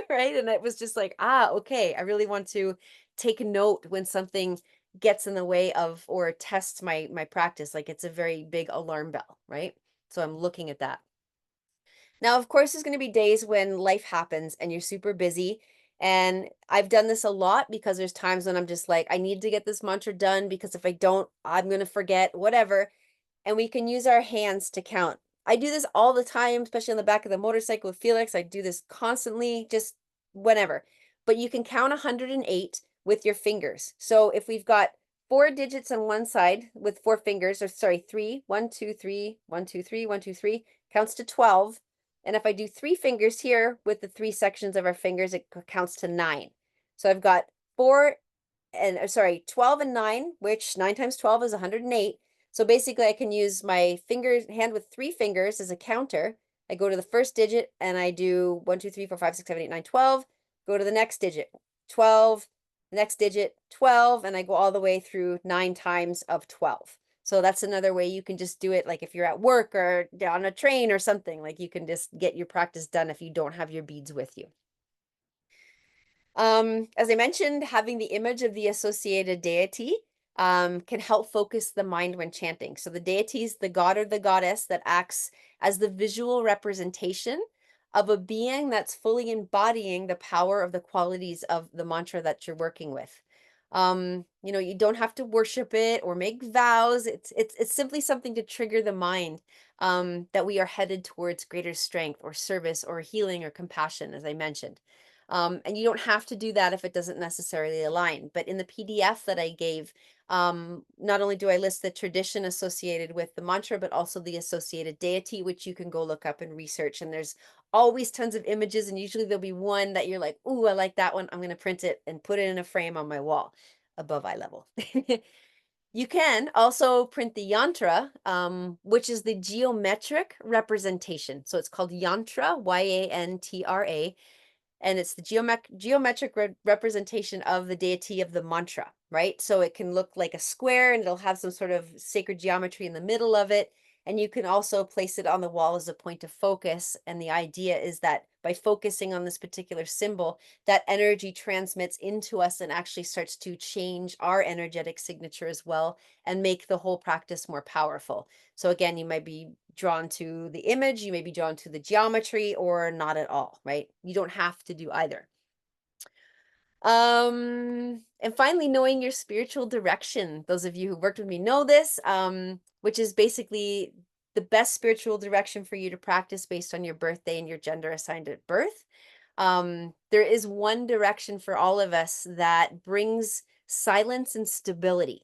Right. And it was just like, ah, okay. I really want to take note when something gets in the way of or tests my practice. Like it's a very big alarm bell, right? So I'm looking at that. Now, of course, there's going to be days when life happens and you're super busy. And I've done this a lot because there's times when I'm just like, I need to get this mantra done because if I don't, I'm going to forget, whatever. And we can use our hands to count. I do this all the time, especially on the back of the motorcycle with Felix. I do this constantly, just whenever. But you can count 108 with your fingers. So if we've got 4 digits on one side with 4 fingers, or sorry, three, 1, 2, 3, 1, 2, 3, 1, 2, 3, counts to 12. And if I do 3 fingers here with the 3 sections of our fingers, it counts to 9. So I've got four and sorry, 12 and 9, which 9 times 12 is 108. So basically I can use my hand with 3 fingers as a counter. I go to the first digit and I do 1, 2, 3, 4, 5, 6, 7, 8, 9, 12. Go to the next digit, 12, the next digit, 12, and I go all the way through 9 times of 12. So that's another way you can just do it, like if you're at work or on a train or something, like you can just get your practice done if you don't have your beads with you. As I mentioned, having the image of the associated deity can help focus the mind when chanting. So the deity is the god or the goddess that acts as the visual representation of a being that's fully embodying the power of the qualities of the mantra that you're working with. You don't have to worship it or make vows. It's simply something to trigger the mind that we are headed towards greater strength or service or healing or compassion, as I mentioned. And you don't have to do that if it doesn't necessarily align. But in the PDF that I gave, not only do I list the tradition associated with the mantra, but also the associated deity, which you can go look up and research. And there's always tons of images, and usually there'll be one that you're like, "Ooh, I like that one. I'm going to print it and put it in a frame on my wall above eye level." You can also print the yantra, which is the geometric representation. So it's called yantra, Yantra, and it's the geometric representation of the deity of the mantra, right? So it can look like a square and it'll have some sort of sacred geometry in the middle of it. And you can also place it on the wall as a point of focus. And the idea is that by focusing on this particular symbol, that energy transmits into us and actually starts to change our energetic signature as well and make the whole practice more powerful. So again, you might be drawn to the image, you may be drawn to the geometry, or not at all, right? You don't have to do either. And finally, knowing your spiritual direction. Those of you who worked with me know this, which is basically the best spiritual direction for you to practice based on your birthday and your gender assigned at birth. There is one direction for all of us that brings silence and stability.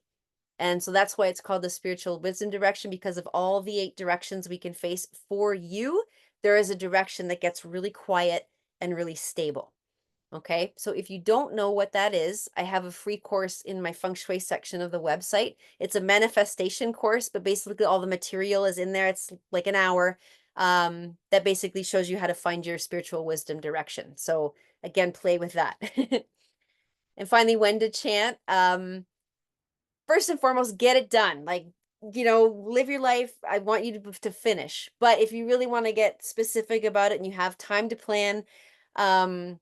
And so that's why it's called the spiritual wisdom direction, because of all the 8 directions we can face for you, there is a direction that gets really quiet and really stable. Okay. So if you don't know what that is, I have a free course in my feng shui section of the website. It's a manifestation course, but basically all the material is in there. It's like an hour that basically shows you how to find your spiritual wisdom direction. So again, play with that. And finally, when to chant. First and foremost, get it done. Like, live your life. I want you to finish. But if you really want to get specific about it and you have time to plan, um,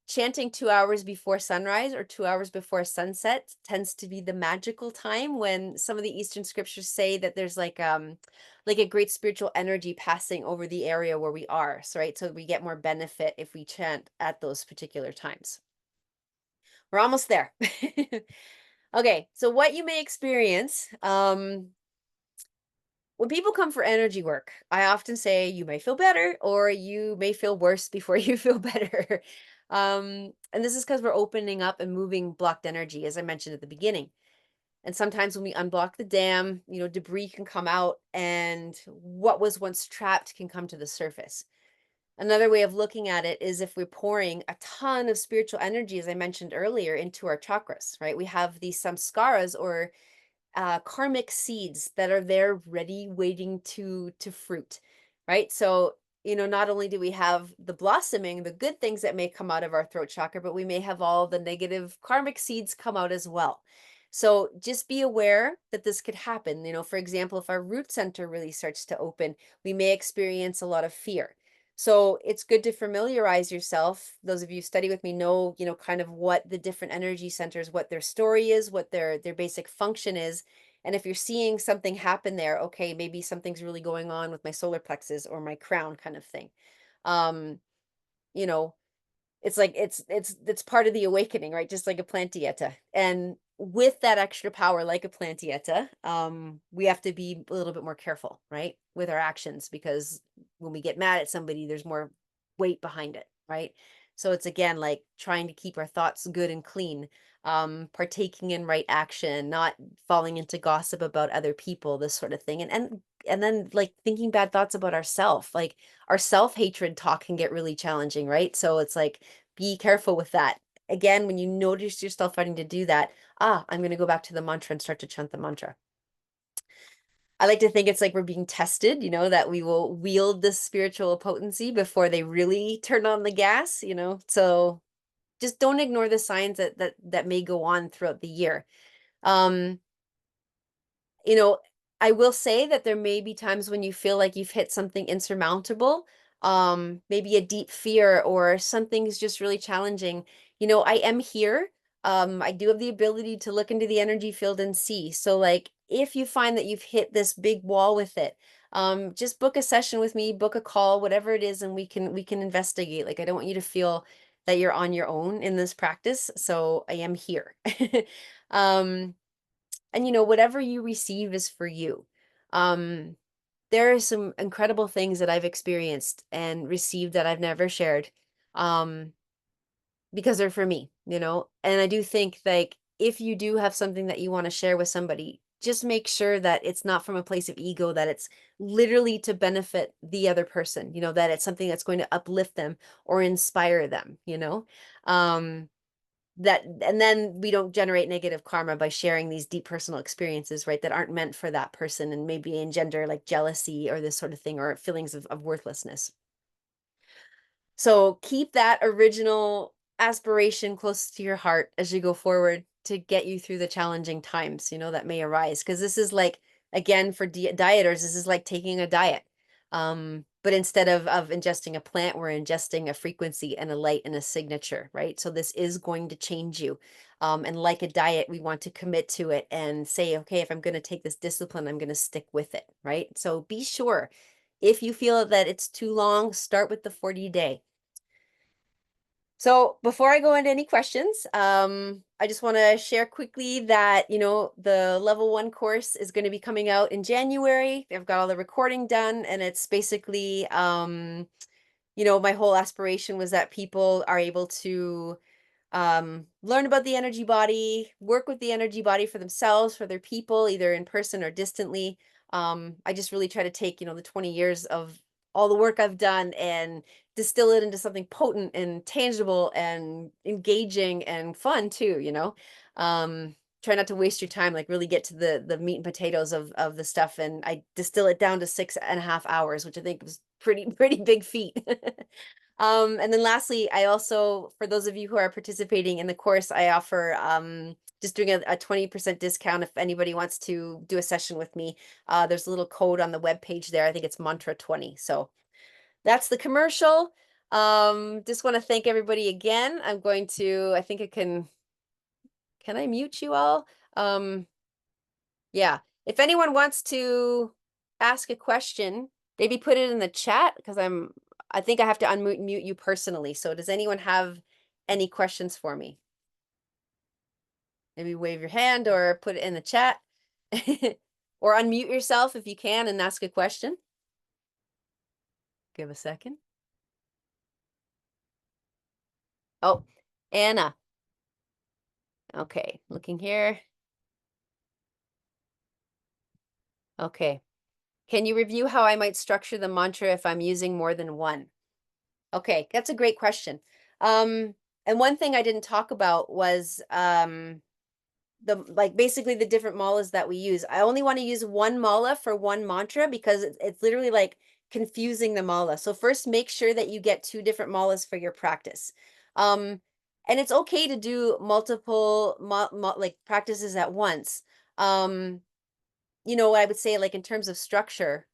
chanting 2 hours before sunrise or 2 hours before sunset tends to be the magical time when some of the Eastern scriptures say that there's like a great spiritual energy passing over the area where we are. So, right. So we get more benefit if we chant at those particular times. We're almost there. Okay, so what you may experience when people come for energy work, I often say you may feel better or you may feel worse before you feel better. And this is because we're opening up and moving blocked energy, as I mentioned at the beginning. And sometimes when we unblock the dam, debris can come out and what was once trapped can come to the surface. Another way of looking at it is if we're pouring a ton of spiritual energy, as I mentioned earlier, into our chakras, right? We have these samskaras or karmic seeds that are there ready, waiting to fruit, right? So, not only do we have the blossoming, the good things that may come out of our throat chakra, but we may have all the negative karmic seeds come out as well. So just be aware that this could happen. For example, if our root center really starts to open, we may experience a lot of fear. So it's good to familiarize yourself. Those of you who study with me know, kind of what the different energy centers, what their story is, what their basic function is. And if you're seeing something happen there, okay, maybe something's really going on with my solar plexus or my crown kind of thing. Um, you know, it's like it's part of the awakening, right? Just like a plantieta. And with that extra power, like a plantieta, we have to be a little bit more careful, right? With our actions, because when we get mad at somebody, there's more weight behind it, right? So it's again like trying to keep our thoughts good and clean, partaking in right action, not falling into gossip about other people, this sort of thing. And then like thinking bad thoughts about ourself, like our self-hatred talk can get really challenging, right? So it's like be careful with that. Again, when you notice yourself starting to do that, I'm going to go back to the mantra and start to chant the mantra. I like to think it's like we're being tested, that we will wield this spiritual potency before they really turn on the gas, So just don't ignore the signs that may go on throughout the year. Um, you know, I will say that there may be times when you feel like you've hit something insurmountable, maybe a deep fear or something's just really challenging. I am here. I do have the ability to look into the energy field and see. So like if you find that you've hit this big wall with it, just book a session with me, book a call, whatever it is, and we can investigate. Like I don't want you to feel that you're on your own in this practice. So I am here. um and whatever you receive is for you. um there are some incredible things that I've experienced and received that I've never shared, um because they're for me, and I do think like if you do have something that you want to share with somebody, just make sure that it's not from a place of ego, that it's literally to benefit the other person, that it's something that's going to uplift them or inspire them, um that, and then we don't generate negative karma by sharing these deep personal experiences, right, that aren't meant for that person and maybe engender like jealousy or this sort of thing, or feelings of worthlessness. So keep that original aspiration close to your heart as you go forward to get you through the challenging times, that may arise. Because this is like, again, for dieters, this is like taking a diet. But instead of ingesting a plant, we're ingesting a frequency and a light and a signature, right? So this is going to change you. And like a diet, we want to commit to it and say, okay, if I'm going to take this discipline, I'm going to stick with it, right? So be sure. If you feel that it's too long, start with the 40-day. So before I go into any questions, I just want to share quickly that, the level 1 course is going to be coming out in January. I've got all the recording done, and it's basically, my whole aspiration was that people are able to learn about the energy body, work with the energy body for themselves, for their people, either in person or distantly. I just really try to take, the 20 years of all the work I've done and distill it into something potent and tangible and engaging and fun too, try not to waste your time, like really get to the meat and potatoes of the stuff. And I distill it down to 6.5 hours, which I think was pretty big feat. And then lastly, I also, for those of you who are participating in the course, I offer just doing a 20% discount if anybody wants to do a session with me. There's a little code on the web page there. I think it's mantra 20. So that's the commercial. Just want to thank everybody again. I think can I mute you all? Yeah. If anyone wants to ask a question, maybe put it in the chat, because I think I have to unmute you personally. So does anyone have any questions for me? Maybe wave your hand or put it in the chat. Or unmute yourself if you can and ask a question. Give a second. Oh, Anna. Okay, looking here. Okay. Can you review how I might structure the mantra if I'm using more than one? Okay, that's a great question. And one thing I didn't talk about was basically the different malas that we use. I only want to use one mala for one mantra because it's literally like confusing the mala. So first make sure that you get 2 different malas for your practice. Um, And it's okay to do multiple like practices at once. Um, I would say like in terms of structure,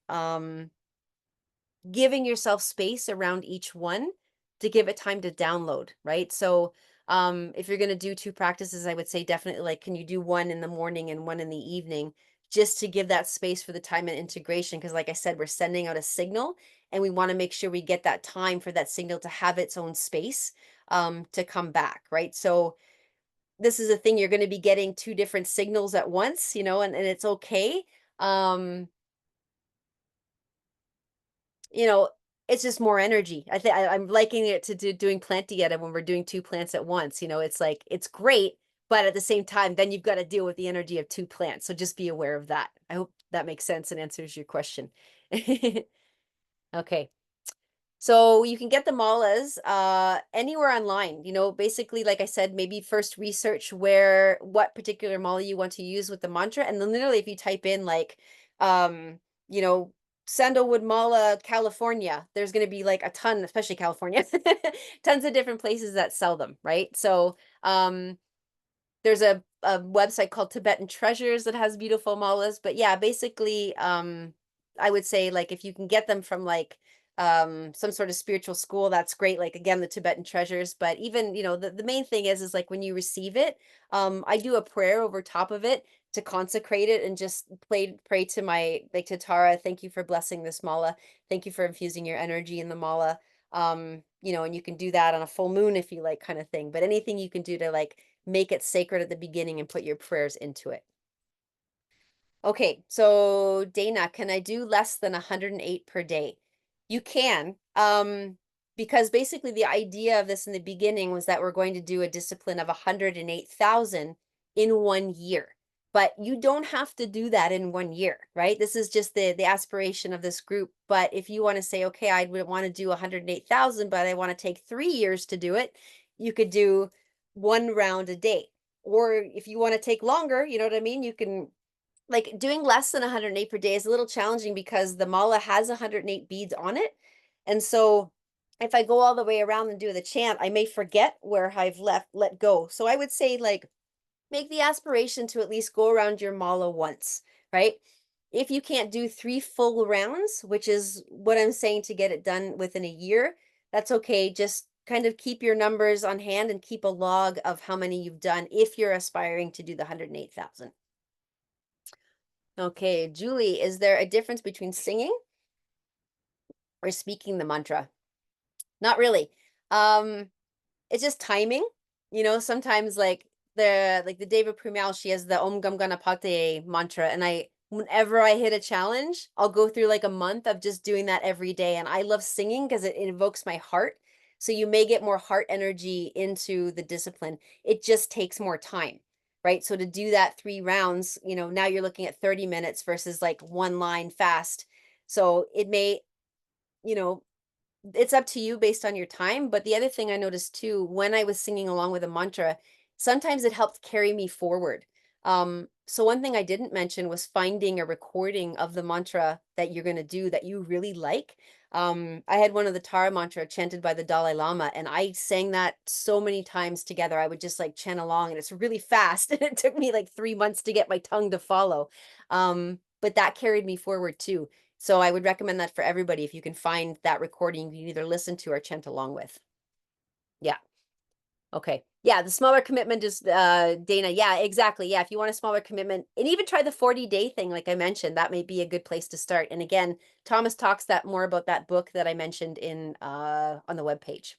giving yourself space around each one to give it time to download, right? So, if you're going to do two practices, I would say definitely like, can you do one in the morning and one in the evening, just to give that space for the time and integration? Because, like I said, we're sending out a signal and we want to make sure we get that time for that signal to have its own space, to come back, right? So, this is a thing, you're going to be getting two different signals at once, and it's okay. Um, you know, it's just more energy. I think I'm liking it to doing plant dieta when we're doing two plants at once. It's like it's great, but at the same time, then you've got to deal with the energy of two plants. So just be aware of that. I hope that makes sense and answers your question. Okay. So you can get the malas anywhere online. Basically, like I said, maybe first research what particular mala you want to use with the mantra, and then literally, if you type in like, um, you know, sandalwood mala, California, there's going to be like a ton, especially California, tons of different places that sell them, right? So, there's a website called Tibetan Treasures that has beautiful malas. But yeah, basically, I would say like if you can get them from like some sort of spiritual school, that's great. Like again, the Tibetan Treasures. But even, the main thing is like when you receive it, I do a prayer over top of it to consecrate it and just pray to my like to Tara. Thank you for blessing this mala. Thank you for infusing your energy in the mala. And you can do that on a full moon if you like, kind of thing. But anything you can do to like make it sacred at the beginning and put your prayers into it. Okay, so Dana, can I do less than 108 per day? You can, because basically the idea of this in the beginning was that we're going to do a discipline of 108,000 in 1 year. But you don't have to do that in 1 year, right? This is just the aspiration of this group. But if you want to say, okay, I would want to do 108,000, but I want to take 3 years to do it, you could do one round a day. Or if you want to take longer, you know what I mean? You can, like, doing less than 108 per day is a little challenging because the mala has 108 beads on it. And so if I go all the way around and do the chant, I may forget where I've let go. So I would say like make the aspiration to at least go around your mala once, right? If you can't do 3 full rounds, which is what I'm saying to get it done within a year, that's okay. Just kind of keep your numbers on hand and keep a log of how many you've done if you're aspiring to do the 108,000. Okay, Julie, is there a difference between singing or speaking the mantra? Not really. Um, it's just timing. Sometimes like the David Premal, she has the Om Gum Ganapatayei mantra, and whenever I hit a challenge, I'll go through like a month of just doing that every day. And I love singing because it invokes my heart. So you may get more heart energy into the discipline. It just takes more time, right? So to do that 3 rounds, now you're looking at 30 minutes versus like one line fast. So it may, you know, it's up to you based on your time. But the other thing I noticed too, when I was singing along with a mantra, sometimes it helped carry me forward. So one thing I didn't mention was finding a recording of the mantra that you're going to do that you really like. I had one of the Tara mantra chanted by the Dalai Lama, and I sang that so many times together. I would just like chant along, and it's really fast. And it took me like 3 months to get my tongue to follow. But that carried me forward too. So I would recommend that for everybody. If you can find that recording, you can either listen to or chant along with. Yeah. Okay. Yeah, the smaller commitment is Dana. Yeah, exactly. Yeah, if you want a smaller commitment, and even try the 40-day thing, like I mentioned, that may be a good place to start. And again, Thomas talks that more about that book that I mentioned in on the webpage.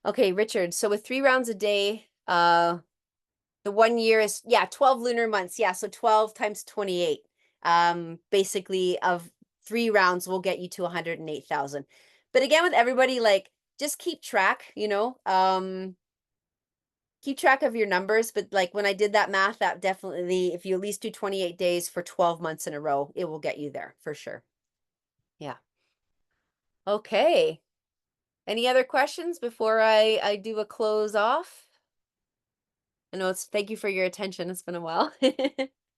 Okay, Richard. So with 3 rounds a day, the 1 year is, yeah, 12 lunar months. Yeah, so 12 times 28. Basically of 3 rounds will get you to 108,000. But again, with everybody, like just keep track, keep track of your numbers. But like when I did that math, that definitely, if you at least do 28 days for 12 months in a row, it will get you there for sure. Yeah. Okay. Any other questions before I do a close off? I know thank you for your attention. It's been a while.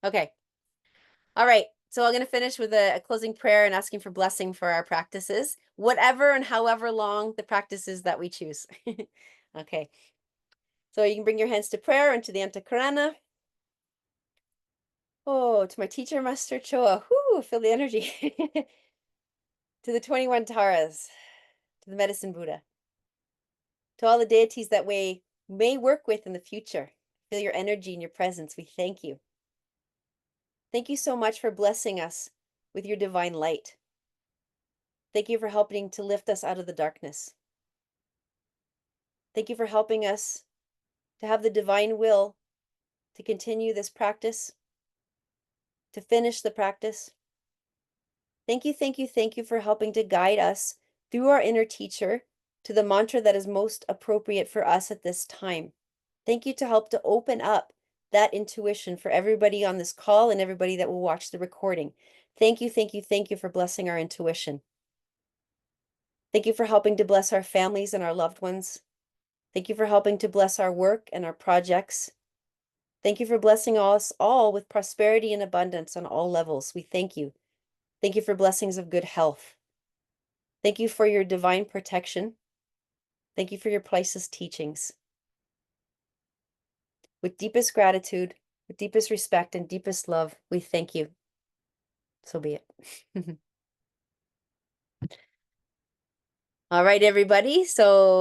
Okay. All right. So I'm going to finish with a closing prayer and asking for blessing for our practices, whatever and however long the practices that we choose. Okay. So you can bring your hands to prayer and to the Antakarana. Oh, to my teacher, Master Choa. Whoo, feel the energy. To the 21 Taras, to the Medicine Buddha, to all the deities that we may work with in the future. Feel your energy and your presence. We thank you. Thank you so much for blessing us with your divine light. Thank you for helping to lift us out of the darkness. Thank you for helping us to have the divine will to continue this practice, to finish the practice. Thank you, thank you, thank you for helping to guide us through our inner teacher to the mantra that is most appropriate for us at this time. Thank you to help to open up that intuition for everybody on this call and everybody that will watch the recording. Thank you, thank you, thank you for blessing our intuition. Thank you for helping to bless our families and our loved ones. Thank you for helping to bless our work and our projects. Thank you for blessing us all with prosperity and abundance on all levels. We thank you. Thank you for blessings of good health. Thank you for your divine protection. Thank you for your priceless teachings. With deepest gratitude, with deepest respect and deepest love, we thank you. So be it. All right, everybody. So